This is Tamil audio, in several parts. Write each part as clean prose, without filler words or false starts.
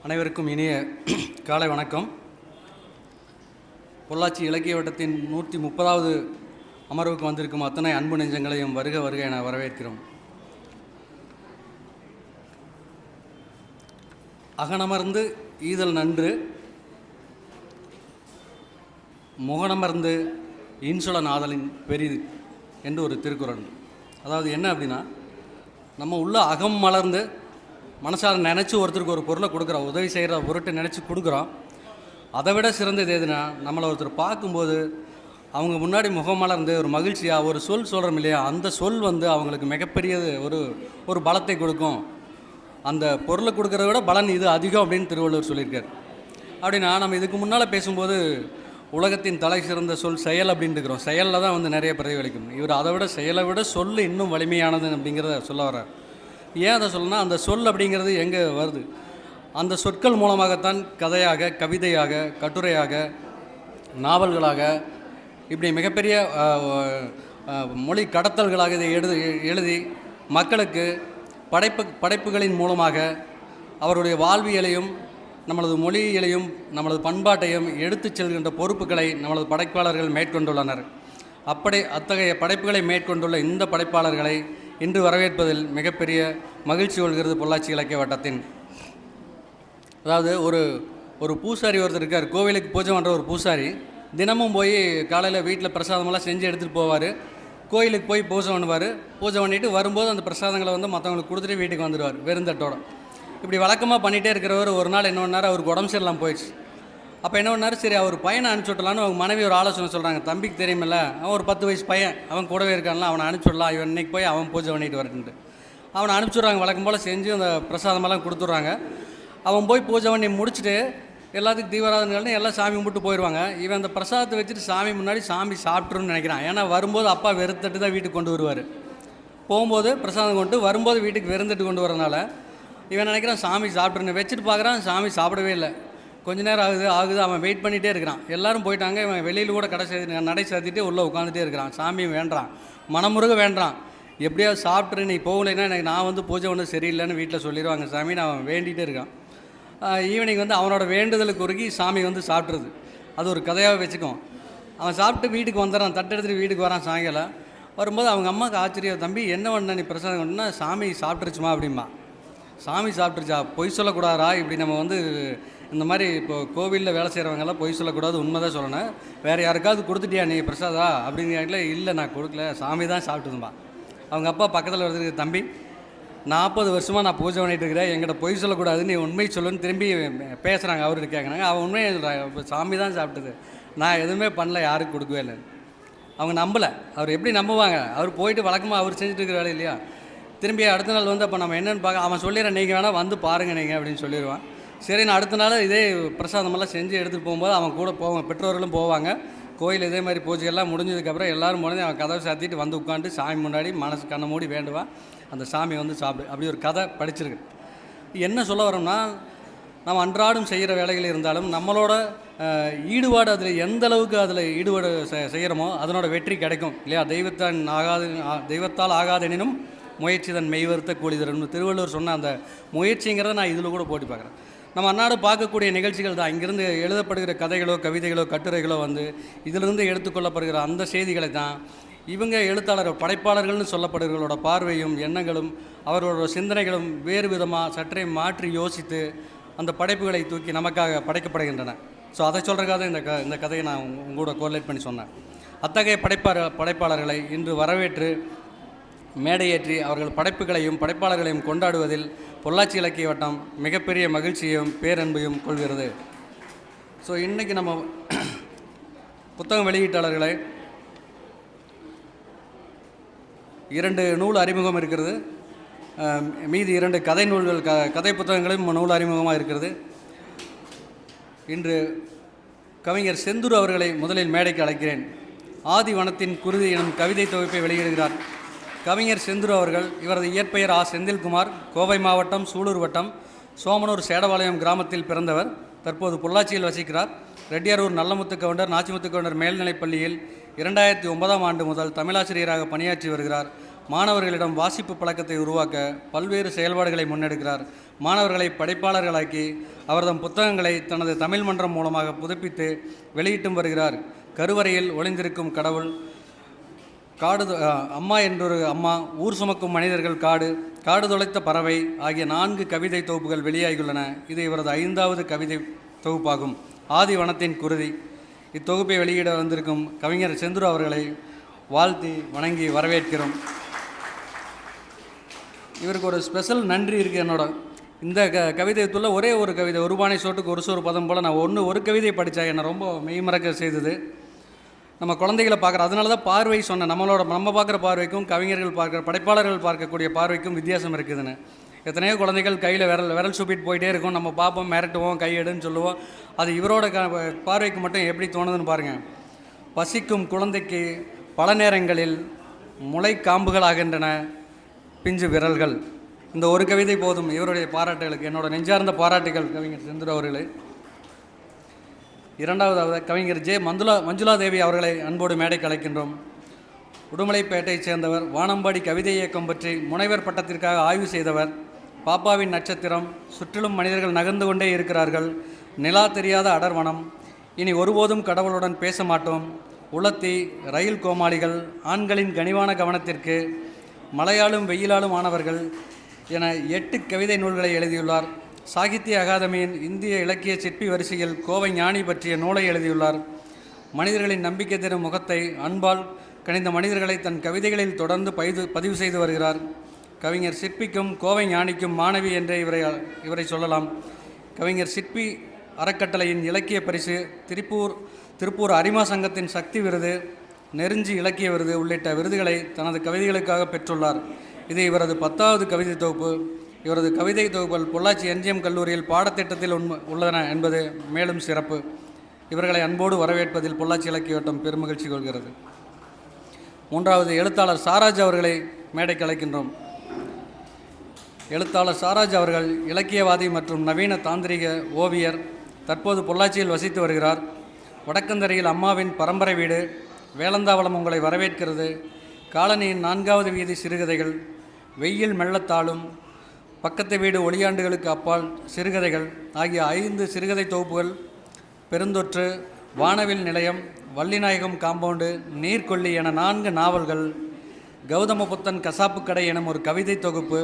அனைவருக்கும் இனிய காலை வணக்கம். பொள்ளாச்சி இலக்கிய வட்டத்தின் 130வது அமர்வுக்கு வந்திருக்கும் அத்தனை அன்பு நெஞ்சங்களையும் வருக வருக என வரவேற்கிறோம். அகனமர்ந்து ஈதல் நன்று, முகனமர்ந்து இன்சொல நாதலின் பெரிது என்று ஒரு திருக்குறள். அதாவது என்ன அப்படின்னா, நம்ம உள்ள அகம் மலர்ந்து மனசால் நினச்சி ஒருத்தருக்கு ஒரு பொருளை கொடுக்குறோம், உதவி செய்கிற பொருட்டை நினச்சி கொடுக்குறோம். அதை விட சிறந்தது எதுனா, நம்மளை ஒருத்தர் பார்க்கும்போது அவங்க முன்னாடி முகம் மலர்ந்து ஒரு மகிழ்ச்சியாக ஒரு சொல் சொல்கிறோம் இல்லையா, அந்த சொல் அவங்களுக்கு மிகப்பெரிய ஒரு பலத்தை கொடுக்கும். அந்த பொருளை கொடுக்குறத விட பலன் இது அதிகம் அப்படின்னு திருவள்ளுவர் சொல்லியிருக்கார். அப்படின்னா நம்ம இதுக்கு முன்னால் பேசும்போது உலகத்தின் தலை சிறந்த சொல் செயல் அப்படின்னு இருக்கிறோம். செயலில் தான் நிறைய பிரதிபலிக்கும். இவர் அதை விட செயலை விட சொல் இன்னும் வலிமையானது அப்படிங்கிறத சொல்ல வர்றார். ஏன் அதை சொல்லணும்னா, அந்த சொல் அப்படிங்கிறது எங்கே வருது? அந்த சொற்கள் மூலமாகத்தான் கதையாக, கவிதையாக, கட்டுரையாக, நாவல்களாக, இப்படி மிகப்பெரிய மொழி கடத்தல்களாக இதை எழுதி மக்களுக்கு படைப்புகளின் மூலமாக அவருடைய வாழ்வியலையும் நமது மொழியியலையும் நமது பண்பாட்டையும் எடுத்துச் செல்கின்ற பொறுப்புகளை நமது படைப்பாளர்கள் மேற்கொண்டுள்ளனர். அத்தகைய படைப்புகளை மேற்கொண்டுள்ள இந்த படைப்பாளர்களை இன்று வரவேற்பதில் மிகப்பெரிய மகிழ்ச்சி கொள்கிறது பொள்ளாச்சி இலக்கிய வட்டத்தின். அதாவது ஒரு பூசாரி ஒருத்தர் இருக்கார். கோவிலுக்கு பூஜை பண்ணுற ஒரு பூசாரி தினமும் போய் காலையில் வீட்டில் பிரசாதமெல்லாம் செஞ்சு எடுத்துகிட்டு போவார். கோயிலுக்கு போய் பூஜை பண்ணுவார். பூஜை பண்ணிவிட்டு வரும்போது அந்த பிரசாதங்களை மற்றவங்களுக்கு கொடுத்துட்டு வீட்டுக்கு வந்துடுவார் வெறுந்தட்டோட. இப்படி வழக்கமாக பண்ணிகிட்டே இருக்கிறவர் ஒரு நாள் என்ன பண்ணார், அவருக்கு உடம்பு சரியில்லாமல் போயிடுச்சு. அப்போ என்ன பண்ணார், சரி அவர் பையனை அனுப்பிச்சுடலான்னு அவங்க மனைவி ஒரு ஆலோசனை சொல்கிறாங்க. தம்பிக்கு தெரியுமில்ல, அவன் ஒரு 10 வயசு பையன், அவன் கூடவே இருக்கான்ல, அவனை அனுப்பிச்சுடலாம், இவன் இன்றைக்கி போய் அவன் பூஜை பண்ணிட்டு வரட்டுன்ட்டு அவனை அனுப்பிச்சுட்றாங்க. வழக்கம் போல் செஞ்சு அந்த பிரசாதமெல்லாம் கொடுத்துட்றாங்க. அவன் போய் பூஜை பண்ணி முடிச்சுட்டு எல்லாத்துக்கும் தீவிராதன்னு எல்லாம் சாமி கும்பிட்டு போயிடுவாங்க. இவன் அந்த பிரசாதத்தை வச்சுட்டு சாமி முன்னாடி சாமி சாப்பிட்ருன்னு நினைக்கிறான். ஏன்னா வரும்போது அப்பா வெறுத்தட்டு தான் வீட்டுக்கு கொண்டு வருவார். போகும்போது பிரசாதம் கொண்டு வரும்போது வீட்டுக்கு வெறுந்தட்டு கொண்டு வரனால இவன் நினைக்கிறான் சாமி சாப்பிட்ருன்னு. வச்சுட்டு பார்க்குறான், சாமி சாப்பிடவே இல்லை. கொஞ்ச நேரம் ஆகுது அவன் வெயிட் பண்ணிகிட்டே இருக்கிறான். எல்லோரும் போயிட்டாங்க. இவன் வெளியில் கூட நடை சாத்திட்டு உள்ளே உட்காந்துட்டே இருக்கிறான். சாமி வேண்டான், மனமுருக வேண்டான். எப்படியாவது சாப்பிட்ரு, நீ போகலைன்னா நான் பூஜை ஒன்றும் சரியில்லைன்னு வீட்டில் சொல்லிடுவாங்க சாமின்னு அவன் வேண்டிகிட்டே இருக்கான். ஈவினிங் அவனோட வேண்டுதலுக்கு உருகி சாமி சாப்பிட்றது. அது ஒரு கதையாக வச்சுக்கும். அவன் சாப்பிட்டு வீட்டுக்கு வந்துடுறான். தட்டு எடுத்துகிட்டு வீட்டுக்கு வரான். சாயங்காலம் வரும்போது அவங்க அம்மாவுக்கு ஆச்சரியம், தம்பி என்ன பண்ண நீ பிரசாதம் கொண்டுனா, சாமி சாப்பிட்ருச்சுமா அப்படிமா. சாமி சாப்பிட்ருச்சா, பொய் சொல்லக்கூடாதா? இப்படி நம்ம இந்த மாதிரி இப்போது கோவிலில் வேலை செய்கிறவங்கெல்லாம் பொய் சொல்லக்கூடாது, உண்மை தான் சொல்லணும். வேறு யாருக்காவது கொடுத்துட்டியா நீ பிரசாதா அப்படின்னு கேட்கல. இல்லை நான் கொடுக்கல, சாமி தான் சாப்பிட்டுதும்பா. அவங்க அப்பா பக்கத்தில் வருது, தம்பி 40 வருஷமாக நான் பூஜை பண்ணிகிட்டு இருக்கிறேன், என்கிட்ட பொய் சொல்லக்கூடாது, நீ உண்மை சொல்லுன்னு திரும்பி பேசுகிறாங்க. அவர்கிட்ட கேட்குறாங்க. அவன் உண்மையை சொல்கிறாங்க, சாமி தான் சாப்பிட்டுது, நான் எதுவுமே பண்ணல, யாருக்கு கொடுக்கவே இல்லை. அவங்க நம்பலை. அவர் எப்படி நம்புவாங்க? அவர் போயிட்டு வழக்கமாக அவர் செஞ்சுட்டு இருக்கிற வேலை இல்லையா. திரும்பி அடுத்த நாள் அப்போ நம்ம என்னென்னு பார்க்க அவன் சொல்லிடுறேன், நீங்கள் வேணால் பாருங்கள் நீங்கள் அப்படின்னு சொல்லிடுவான். சரி, நான் அடுத்த நாள் இதே பிரசாதமெல்லாம் செஞ்சு எடுத்துகிட்டு போகும்போது அவன் கூட போவாங்க, பெற்றோர்களும் போவாங்க. கோயில் இதே மாதிரி பூஜையெல்லாம் முடிஞ்சதுக்கப்புறம் எல்லோரும் முடிஞ்சு அவன் கதவை சாத்திட்டு உட்காந்து சாமி முன்னாடி மனசு கண்ணை மூடி வேண்டுவான். அந்த சாமி சாப்பிடு. அப்படி ஒரு கதை படிச்சிருக்கு. என்ன சொல்ல வரோம்னா, நம்ம அன்றாடம் செய்கிற வேலைகள் இருந்தாலும் நம்மளோட ஈடுபாடு அதில் எந்த அளவுக்கு அதில் ஈடுபாடு செய்கிறோமோ அதனோட வெற்றி கிடைக்கும் இல்லையா. தெய்வத்தால் ஆகாதெனினும் முயற்சி தன் மெய்வருத்த கூலி தரும்னு திருவள்ளுவர் சொன்ன அந்த முயற்சிங்கிறத நான் இதில் கூட போட்டி பார்க்குறேன். நம்ம அன்னாடு பார்க்கக்கூடிய நிகழ்ச்சிகள் தான். இங்கிருந்து எழுதப்படுகிற கதைகளோ, கவிதைகளோ, கட்டுரைகளோ இதிலிருந்து எடுத்துக்கொள்ளப்படுகிற அந்த செய்திகளை தான் இவங்க எழுத்தாளர்கள், படைப்பாளர்கள்னு சொல்லப்படுகிறவர்களோட பார்வையும் எண்ணங்களும் அவர்களோட சிந்தனைகளும் வேறு விதமாக சற்றே மாற்றி யோசித்து அந்த படைப்புகளை தூக்கி நமக்காக படைக்கப்படுகின்றன. ஸோ அதை சொல்கிறக்காக இந்த கதையை நான் உங்களோட கோரிலேட் பண்ணி சொன்னேன். அத்தகைய படைப்பாளர்களை இன்று வரவேற்று மேடையேற்றி அவர்கள் படைப்புகளையும் படைப்பாளர்களையும் கொண்டாடுவதில் பொள்ளாச்சி இலக்கிய வட்டம் மிகப்பெரிய மகிழ்ச்சியையும் பேரன்பையும் கொள்கிறது. ஸோ இன்றைக்கி நம்ம புத்தகம் வெளியீட்டாளர்களை 2 நூல் அறிமுகம் இருக்கிறது. மீதி 2 கதை நூல்கள், கதை புத்தகங்களும் நூல் அறிமுகமாக இருக்கிறது. இன்று கவிஞர் செந்தூர் அவர்களை முதலில் மேடைக்கு அழைக்கிறேன். ஆதி வனத்தின் குருதி எனும் கவிதை தொகுப்பை வெளியிடுகிறார் கவிஞர் செந்தூர் அவர்கள். இவரது இயற்பெயர் செந்தில்குமார். கோவை மாவட்டம் சூலூர் வட்டம் சோமனூர் சேடபாளையம் கிராமத்தில் பிறந்தவர். தற்போது பொள்ளாச்சியில் வசிக்கிறார். ரெட்டியாரூர் நல்லமுத்து கவுண்டர், நாச்சிமுத்து கவுண்டர் மேல்நிலைப்பள்ளியில் 2009ஆம் ஆண்டு முதல் தமிழாசிரியராக பணியாற்றி வருகிறார். மாணவர்களிடம் வாசிப்பு பழக்கத்தை உருவாக்க பல்வேறு செயல்பாடுகளை முன்னெடுக்கிறார். மாணவர்களை படைப்பாளர்களாக்கி அவர்தம் புத்தகங்களை தனது தமிழ் மன்றம் மூலமாக புதுப்பித்து வெளியிட்டும் வருகிறார். கருவறையில் ஒளிந்திருக்கும் கடவுள், காடு, அம்மா என்றொரு அம்மா, ஊர் சுமக்கும் மனிதர்கள், காடு, காடு தொலைத்த பறவை ஆகிய 4 கவிதை தொகுப்புகள் வெளியாகியுள்ளன. இது இவரது 5வது கவிதை தொகுப்பாகும். ஆதி வனத்தின் குருதி. இத்தொகுப்பை வெளியிட வந்திருக்கும் கவிஞர் செந்துரு அவர்களை வாழ்த்தி வணங்கி வரவேற்கிறோம். இவருக்கு ஒரு ஸ்பெஷல் நன்றி இருக்குது என்னோட. இந்த கவிதையத்துள்ள ஒரே ஒரு கவிதை, ஒரு பானை சோட்டுக்கு ஒரு சோறு பதம் போல் நான் ஒரு கவிதை படித்தா என்னை ரொம்ப மெய்மறக்க செய்தது. நம்ம குழந்தைகளை பார்க்குற, அதனால தான் பார்வை சொன்னேன். நம்ம பார்க்குற பார்வைக்கும் கவிஞர்கள் பார்க்குற, படைப்பாளர்கள் பார்க்கக்கூடிய பார்வைக்கும் வித்தியாசம் இருக்குதுன்னு. எத்தனையோ குழந்தைகள் கையில் விரல் சூப்பிட்டு போயிட்டே இருக்கும். நம்ம பார்ப்போம், மிரட்டுவோம், கையெடுன்னு சொல்லுவோம். அது இவரோட பார்வைக்கு மட்டும் எப்படி தோணுதுன்னு பாருங்கள். பசிக்கும் குழந்தைக்கு பல நேரங்களில் முளை காம்புகளாகின்றன பிஞ்சு விரல்கள். இந்த ஒரு கவிதை போதும் இவருடைய பாராட்டுகளுக்கு. என்னோட நெஞ்சார்ந்த பாராட்டுகள் கவிஞர் செந்துரு அவர்களே. இரண்டாவதாக கவிஞர் மஞ்சுளா தேவி அவர்களை அன்போடு மேடைக்கு அழைக்கின்றோம். உடுமலைப்பேட்டையைச் சேர்ந்தவர். வானம்பாடி கவிதை இயக்கம் பற்றி முனைவர் பட்டத்திற்காக ஆய்வு செய்தவர். பாப்பாவின் நட்சத்திரம், சுற்றிலும் மனிதர்கள் நகர்ந்து கொண்டே இருக்கிறார்கள், நிலா தெரியாத அடர்வனம், இனி ஒருபோதும் கடவுளுடன் பேச மாட்டோம், உலத்தி, ரயில் கோமாளிகள், ஆண்களின் கனிவான கவனத்திற்கு, மலையாளும் வெயிலாலும் ஆனவர்கள் என 8 கவிதை நூல்களை எழுதியுள்ளார். சாகித்ய அகாதமியின் இந்திய இலக்கிய சிற்பி வரிசையில் கோவை ஞானி பற்றிய நூலை எழுதியுள்ளார். மனிதர்களின் நம்பிக்கை தரும் முகத்தை, அன்பால் கணிந்த மனிதர்களை தன் கவிதைகளில் தொடர்ந்து பதிவு செய்து வருகிறார். கவிஞர் சிற்பிக்கும் கோவை ஞானிக்கும் மாணவி என்றே இவரை சொல்லலாம். கவிஞர் சிற்பி அறக்கட்டளையின் இலக்கிய பரிசு, திருப்பூர் அரிமா சங்கத்தின் சக்தி விருது, நெருஞ்சி இலக்கிய விருது உள்ளிட்ட விருதுகளை தனது கவிதைகளுக்காக பெற்றுள்ளார். இது இவரது 10வது கவிதை தொகுப்பு. இவரது கவிதை தொகுப்புகள் பொள்ளாச்சி எம்ஜிஎம் கல்லூரியில் பாடத்திட்டத்தில் உள்ளன என்பது மேலும் சிறப்பு. இவர்களை அன்போடு வரவேற்பதில் பொள்ளாச்சி இலக்கிய வட்டம் பெருமகிழ்ச்சி கொள்கிறது. 3வது எழுத்தாளர் சாராஜ் அவர்களை மேடைக்கு அழைக்கின்றோம். எழுத்தாளர் சாராஜ் அவர்கள் இலக்கியவாதி மற்றும் நவீன தாந்திரிக ஓவியர். தற்போது பொள்ளாச்சியில் வசித்து வருகிறார். வடக்கந்தரையில் அம்மாவின் பரம்பரை வீடு, வேலந்தாவளம் உங்களை வரவேற்கிறது, காலனியின் 4வது வீதி சிறுகதைகள், வெயில் மெல்லத்தாளும், பக்கத்து வீடு, ஒளியாண்டுகளுக்கு அப்பால் சிறுகதைகள் ஆகிய 5 சிறுகதை தொகுப்புகள், பெருந்தொற்று, வானவில் நிலையம், வள்ளிநாயகம் காம்பவுண்டு, நீர்கொல்லி என 4 நாவல்கள், கௌதம புத்தன் கசாப்பு கடை எனும் ஒரு கவிதை தொகுப்பு,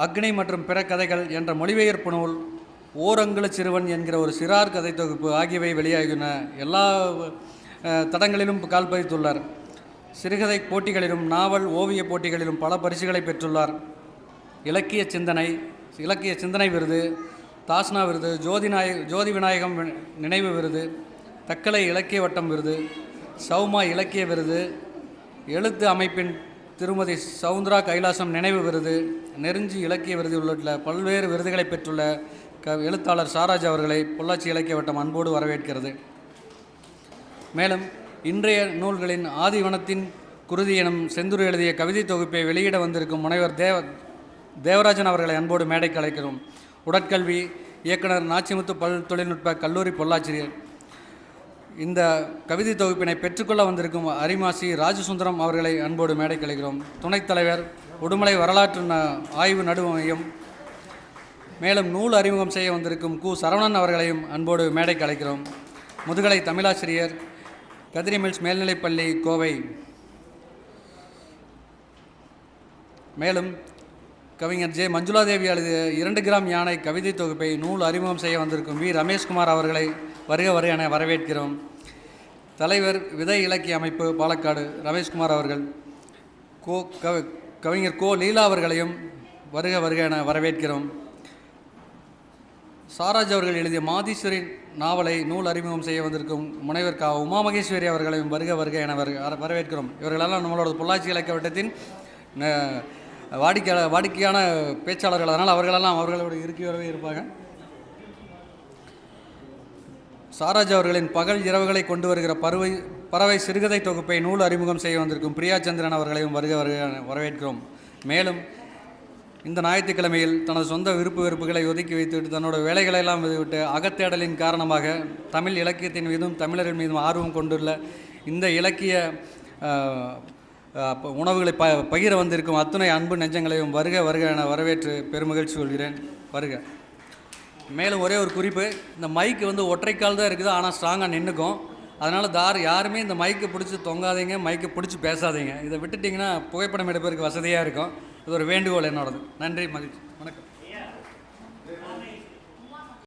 அக்னி மற்றும் பிற கதைகள் என்ற மொழிபெயர்ப்பு நூல், ஓரங்குல சிறுவன் என்கிற ஒரு சிறார் கதை தொகுப்பு ஆகியவை வெளியாகின. எல்லா தடங்களிலும் கால் பதித்துள்ளார். சிறுகதை போட்டிகளிலும் நாவல் ஓவிய போட்டிகளிலும் பல பரிசுகளை பெற்றுள்ளார். இலக்கிய சிந்தனை விருது, தாஸ்னா விருது, ஜோதி விநாயகம் நினைவு விருது, தக்கலை இலக்கிய வட்டம் விருது, சௌமா இலக்கிய விருது, எழுத்து அமைப்பின் திருமதி சவுந்தரா கைலாசம் நினைவு விருது, நெருஞ்சி இலக்கிய விருது உள்ளிட்ட பல்வேறு விருதுகளை பெற்றுள்ள எழுத்தாளர் சாராஜ் அவர்களை பொள்ளாச்சி இலக்கிய வட்டம் அன்போடு வரவேற்கிறது. மேலும் இன்றைய நூல்களின் ஆதிவனத்தின் குருதி எனும் செந்துரு எழுதிய கவிதை தொகுப்பை வெளியிட வந்திருக்கும் முனைவர் தேவராஜன் அவர்களை அன்போடு மேடைக்கு அழைக்கிறோம். உடற்கல்வி இயக்குனர், நாச்சிமுத்து பல் தொழில்நுட்ப கல்லூரி, பொள்ளாச்சி. இந்த கவிதை தொகுப்பினை பெற்றுக்கொள்ள வந்திருக்கும் அரிமாசி ராஜசுந்தரம் அவர்களை அன்போடு மேடைக்கு அழைக்கிறோம். துணைத் தலைவர், உடுமலை வரலாற்று ஆய்வு நடுவ மையம். மேலும் நூல் அறிமுகம் செய்ய வந்திருக்கும் சரவணன் அவர்களையும் அன்போடு மேடைக்கு அழைக்கிறோம். முதுகலை தமிழாசிரியர், கதிரி மில்ஸ் மேல்நிலைப்பள்ளி, கோவை. மேலும் கவிஞர் மஞ்சுளா தேவி எழுதிய 2 கிராம் யானை கவிதை தொகுப்பை நூல் அறிமுகம் செய்ய வந்திருக்கும் ரமேஷ்குமார் அவர்களை வருக என வரவேற்கிறோம். தலைவர், விதை இலக்கிய அமைப்பு, பாலக்காடு, ரமேஷ்குமார் அவர்கள். கவிஞர் லீலா அவர்களையும் வருக என வரவேற்கிறோம். சாராஜ் அவர்கள் எழுதிய மாதீஸ்வரி நாவலை நூல் அறிமுகம் செய்ய வந்திருக்கும் முனைவர் உமா மகேஸ்வரி அவர்களையும் வருக என வரவேற்கிறோம். இவர்களெல்லாம் நம்மளோட பொள்ளாச்சி இலக்கிய வட்டத்தின் வாடிக்கையான பேச்சாளர்கள். அதனால் அவர்களோட இருக்கியவரவே இருப்பாங்க. சாராஜ் அவர்களின் பகல் இரவுகளை கொண்டு வருகிற பறவை சிறுகதை தொகுப்பை நூல் அறிமுகம் செய்ய வந்திருக்கும் பிரியா சந்திரன் அவர்களையும் வருக வரவேற்கிறோம். மேலும் இந்த ஞாயிற்றுக்கிழமையில் தனது சொந்த வெறுப்புகளை ஒதுக்கி வைத்துவிட்டு தன்னோட வேலைகளெல்லாம் விட்டு அகத்தேடலின் காரணமாக தமிழ் இலக்கியத்தின் மீதும் தமிழர்கள் மீதும் ஆர்வம் கொண்டுள்ள இந்த இலக்கிய உணவுகளை பகிர வந்திருக்கும் அத்துணை அன்பு நெஞ்சங்களையும் வருக வருக என வரவேற்று பெருமகிழ்ச்சி கொள்கிறேன். வருக. மேலும் ஒரே ஒரு குறிப்பு, இந்த மைக்கு வந்து ஒற்றைக்கால் தான் இருக்குது, ஆனால் ஸ்ட்ராங்காக நின்றுக்கும். அதனால் யாருமே இந்த மைக்கை பிடிச்சி தொங்காதீங்க, மைக்கை பிடிச்சி பேசாதீங்க. இதை விட்டுட்டிங்கன்னா புகைப்படம் எடுப்பதற்கு வசதியாக இருக்கும். இது ஒரு வேண்டுகோள் என்னோடது. நன்றி, மகிழ்ச்சி, வணக்கம்.